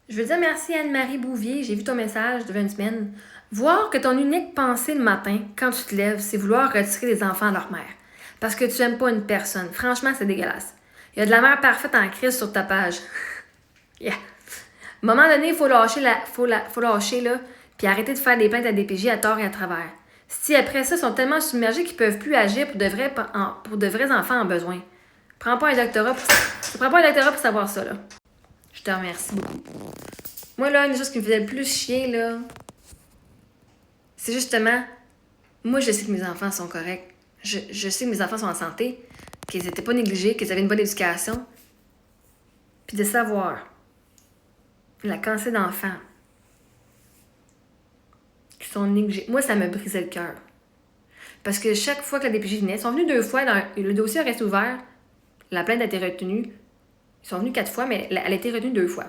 Je veux dire merci à Anne-Marie Bouvier, j'ai vu ton message il y a une semaine. Voir que ton unique pensée le matin, quand tu te lèves, c'est vouloir retirer les enfants à leur mère. Parce que tu aimes pas une personne. Franchement, c'est dégueulasse. Il y a de la mère parfaite en crise sur ta page. Yeah. À un moment donné, il faut lâcher, faut lâcher là, puis arrêter de faire des plaintes à DPJ à tort et à travers. Si après ça, ils sont tellement submergés qu'ils peuvent plus agir pour de vrais enfants en besoin. Prends pas un doctorat pour savoir ça, là. Je te remercie beaucoup. Moi, là, une des choses qui me faisait le plus chier, là, c'est justement, moi, je sais que mes enfants sont corrects. Je sais que mes enfants sont en santé, qu'ils étaient pas négligés, qu'ils avaient une bonne éducation. Puis de savoir la quantité d'enfants qui sont négligés. Moi, ça me brisait le cœur. Parce que chaque fois que la DPJ venait, ils sont venus 2 fois, le dossier reste ouvert, la plainte a été retenue. Ils sont venus 4 fois, mais elle a été retenue 2 fois.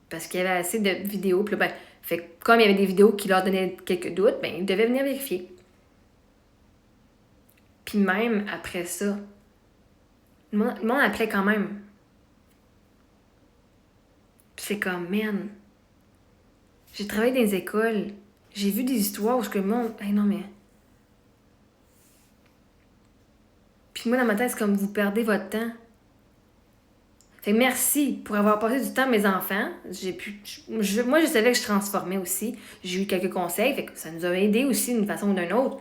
Parce qu'il y avait assez de vidéos. Puis là, comme il y avait des vidéos qui leur donnaient quelques doutes, ils devaient venir vérifier. Puis même après ça, le monde appelait quand même. Puis c'est comme, man, j'ai travaillé dans les écoles, j'ai vu des histoires où le monde... Hey, non, mais... Puis moi, dans ma tête, c'est comme, vous perdez votre temps. Fait que merci pour avoir passé du temps avec mes enfants. Moi, je savais que je transformais aussi. J'ai eu quelques conseils, fait que ça nous a aidés aussi d'une façon ou d'une autre.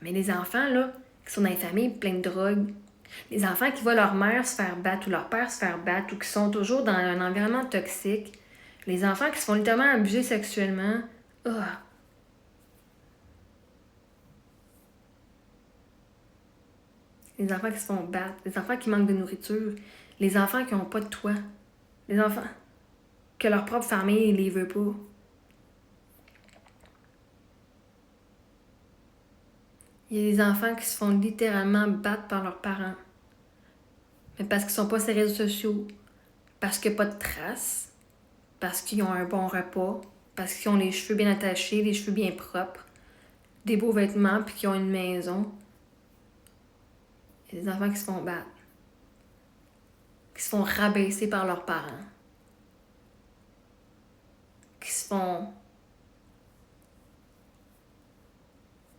Mais les enfants, là, qui sont dans les familles pleines de drogue, les enfants qui voient leur mère se faire battre ou leur père se faire battre ou qui sont toujours dans un environnement toxique, les enfants qui se font littéralement abuser sexuellement, les enfants qui se font battre, les enfants qui manquent de nourriture, les enfants qui n'ont pas de toit, les enfants que leur propre famille ne les veut pas. Il y a des enfants qui se font littéralement battre par leurs parents. Mais parce qu'ils sont pas sur les réseaux sociaux, parce qu'il n'y a pas de traces, parce qu'ils ont un bon repas, parce qu'ils ont les cheveux bien attachés, les cheveux bien propres, des beaux vêtements, puis qu'ils ont une maison. Il y a des enfants qui se font battre, qui se font rabaisser par leurs parents, qui se font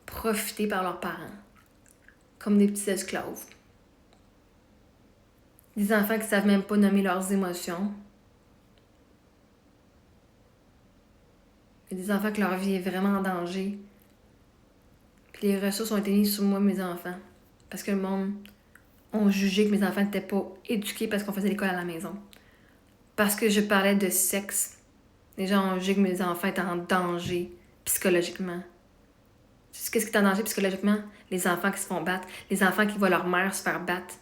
profiter par leurs parents, comme des petits esclaves. Des enfants qui savent même pas nommer leurs émotions. Il y a des enfants que leur vie est vraiment en danger. Puis les ressources ont été mises sur moi, mes enfants. Parce que le monde a jugé que mes enfants n'étaient pas éduqués parce qu'on faisait l'école à la maison. Parce que je parlais de sexe. Les gens ont jugé que mes enfants étaient en danger psychologiquement. Qu'est-ce qui est en danger psychologiquement? Les enfants qui se font battre. Les enfants qui voient leur mère se faire battre.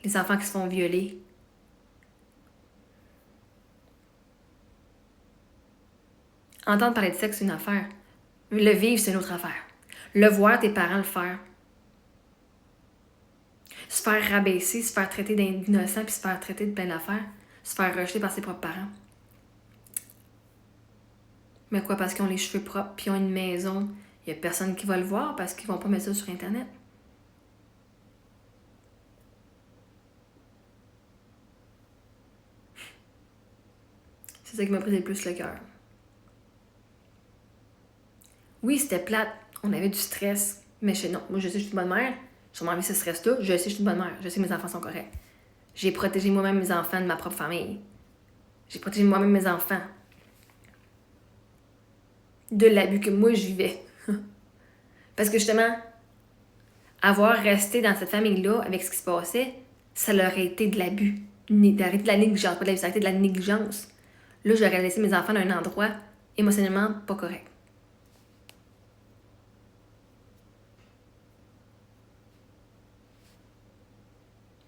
Les enfants qui se font violer. Entendre parler de sexe, c'est une affaire. Le vivre, c'est une autre affaire. Le voir tes parents le faire. Se faire rabaisser, se faire traiter d'innocent, puis se faire traiter de plein d'affaires. Se faire rejeter par ses propres parents. Mais quoi, parce qu'ils ont les cheveux propres, puis ils ont une maison, il n'y a personne qui va le voir parce qu'ils vont pas mettre ça sur Internet. C'est ça qui m'a brisé le plus le cœur. Oui, c'était plate, on avait du stress, mais non, moi je sais que je suis une bonne mère, j'ai envie ce stress-là, je sais que je suis une bonne mère, je sais que mes enfants sont corrects. J'ai protégé moi-même mes enfants de ma propre famille. J'ai protégé moi-même mes enfants de l'abus que moi je vivais. Parce que justement, avoir resté dans cette famille-là avec ce qui se passait, ça leur a été de l'abus. D'arrêter de la négligence, pas de l'abus, ça a été de la négligence. Là, j'aurais laissé mes enfants dans un endroit émotionnellement pas correct.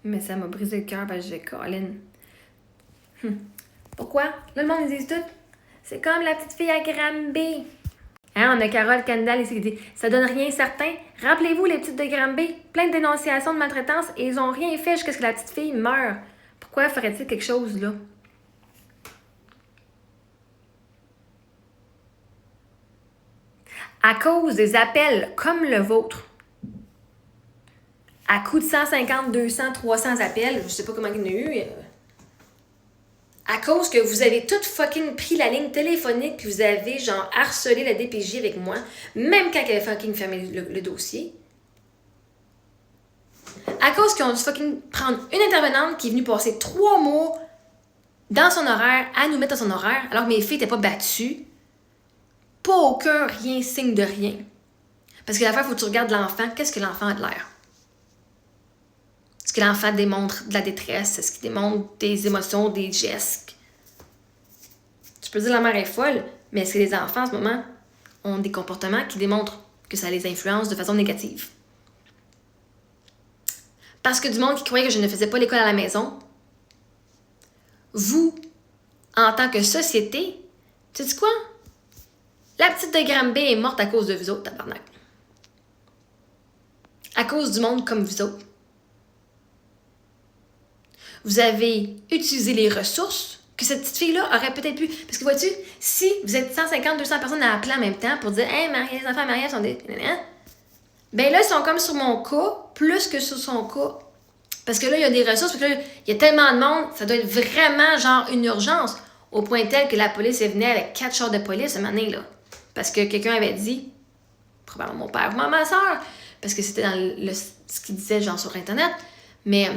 Mais ça m'a brisé le cœur parce que j'ai Colin. Pourquoi? Là, le monde ils disent tout. C'est comme la petite fille à Granby. Hein, on a Carole Kendall ici qui dit « Ça donne rien certain. Rappelez-vous les petites de Granby. Plein de dénonciations de maltraitance et ils ont rien fait jusqu'à ce que la petite fille meure. Pourquoi ferait-il quelque chose là? » À cause des appels comme le vôtre. À coup de 150, 200, 300 appels, je sais pas comment il y en a eu. À cause que vous avez tout fucking pris la ligne téléphonique puis vous avez genre harcelé la DPJ avec moi, même quand elle avait fucking fermé le dossier. À cause qu'ils ont dû fucking prendre une intervenante qui est venue passer 3 mois dans son horaire, à nous mettre dans son horaire, alors que mes filles n'étaient pas battues. Pas aucun rien, signe de rien. Parce que l'affaire, il faut que tu regardes l'enfant. Qu'est-ce que l'enfant a de l'air? Est-ce que l'enfant démontre de la détresse? Est-ce qu'il démontre des émotions, des gestes? Tu peux dire que la mère est folle, mais est-ce que les enfants, en ce moment, ont des comportements qui démontrent que ça les influence de façon négative? Parce que du monde qui croyait que je ne faisais pas l'école à la maison, vous, en tant que société, tu sais quoi? La petite de Granby est morte à cause de vous autres, tabarnak. À cause du monde comme vous autres. Vous avez utilisé les ressources que cette petite fille-là aurait peut-être pu... Parce que vois-tu, si vous êtes 150, 200 personnes à appeler en même temps pour dire « Hey, les enfants mariés sont des... » Ben là, ils sont comme sur mon cas, plus que sur son cas. Parce que là, il y a des ressources, parce que là, il y a tellement de monde, ça doit être vraiment genre une urgence, au point tel que la police est venue avec 4 chars de police ce matin, là. Parce que quelqu'un avait dit, probablement mon père ou ma soeur, parce que c'était dans ce qu'il disait genre sur Internet, mais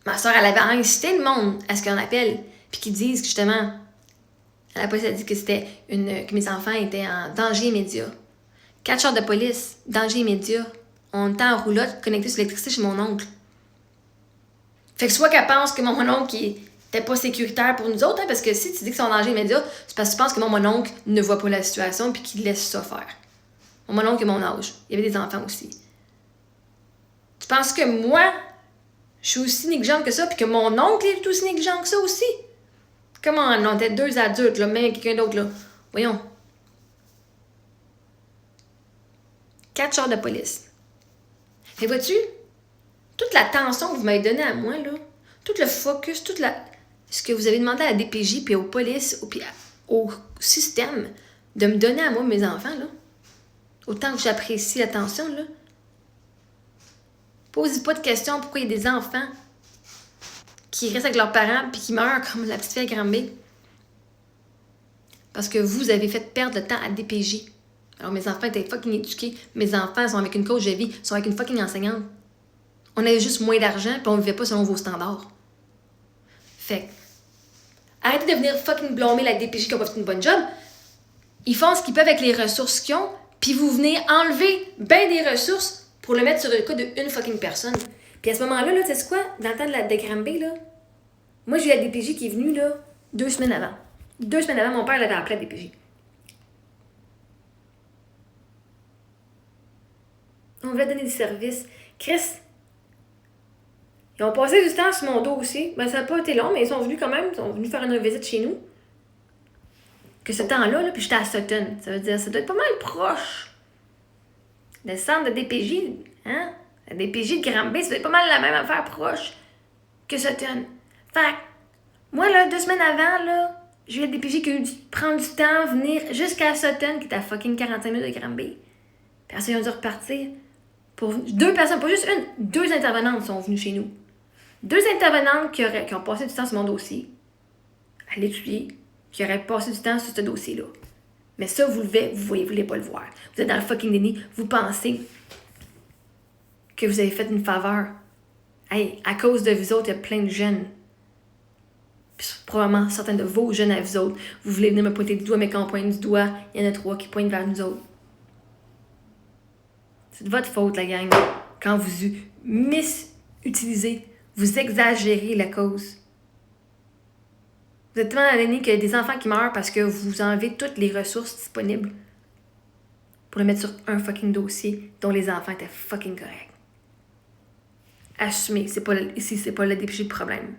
ma soeur, elle avait incité le monde à ce qu'on appelle, puis qu'ils disent que justement, la police a dit que c'était que mes enfants étaient en danger immédiat. 4 chars de police, danger immédiat. On était en roulotte connecté sur l'électricité chez mon oncle. Fait que soit qu'elle pense que mon oncle n'était pas sécuritaire pour nous autres, hein, parce que si tu dis que c'est en danger immédiat, c'est parce que tu penses que mon oncle ne voit pas la situation puis qu'il laisse ça faire. Mon oncle a mon âge. Il y avait des enfants aussi. Tu penses que moi, je suis aussi négligente que ça, puis que mon oncle est aussi négligent que ça aussi? Comment on était 2 adultes, là, même quelqu'un d'autre, là. Voyons. 4 chars de police. Et vois-tu, toute la tension que vous m'avez donnée à moi, là, tout le focus, ce que vous avez demandé à la DPJ, puis aux polices, puis au système, de me donner à moi mes enfants, là, autant que j'apprécie l'attention, là, posez pas de questions pourquoi il y a des enfants qui restent avec leurs parents puis qui meurent comme la petite fille à Granby. Parce que vous avez fait perdre le temps à la DPJ. Alors, mes enfants étaient fucking éduqués. Mes enfants sont avec une coach de vie, sont avec une fucking enseignante. On avait juste moins d'argent, puis on vivait pas selon vos standards. Fait que, arrêtez de venir fucking blâmer la DPJ qui a pas fait une bonne job. Ils font ce qu'ils peuvent avec les ressources qu'ils ont, puis vous venez enlever ben des ressources pour le mettre sur le cas d'une fucking personne. Puis à ce moment-là, là, tu sais quoi? Dans le temps de Granby, là, moi, j'ai eu la DPJ qui est venue, là, 2 semaines avant. 2 semaines avant, mon père l'avait appelé à la DPJ. On voulait donner des services. Chris, ils ont passé du temps sur mon dossier. Ben, ça n'a pas été long, mais ils sont venus quand même. Ils sont venus faire une visite chez nous. Que ce temps-là, là, puis j'étais à Sutton. Ça veut dire, ça doit être pas mal proche. Le centre de DPJ, hein? La DPJ de Granby, ça doit être pas mal la même affaire proche que Sutton. Fait que, moi, là, 2 semaines avant, là, j'ai eu la DPJ qui a eu dû prendre du temps, venir jusqu'à Sutton, qui est à fucking 45 minutes de Granby. Puis ensuite, ils ont dû repartir. Pour 2 personnes, pas juste une, 2 intervenantes sont venues chez nous. 2 intervenantes qui ont passé du temps sur mon dossier, à l'étudier, qui auraient passé du temps sur ce dossier-là. Mais ça, vous voulez pas le voir. Vous êtes dans le fucking déni. Vous pensez que vous avez fait une faveur. Hey, à cause de vous autres, il y a plein de jeunes. Puis probablement certains de vos jeunes à vous autres. Vous voulez venir me pointer du doigt, mais quand on pointe du doigt, il y en a 3 qui pointent vers nous autres. C'est de votre faute, la gang. Quand vous misutilisez, vous exagérez la cause. Vous êtes tellement donné qu'il y a des enfants qui meurent parce que vous enlevez toutes les ressources disponibles pour le mettre sur un fucking dossier dont les enfants étaient fucking corrects. Assumez, c'est pas le DPJ le problème.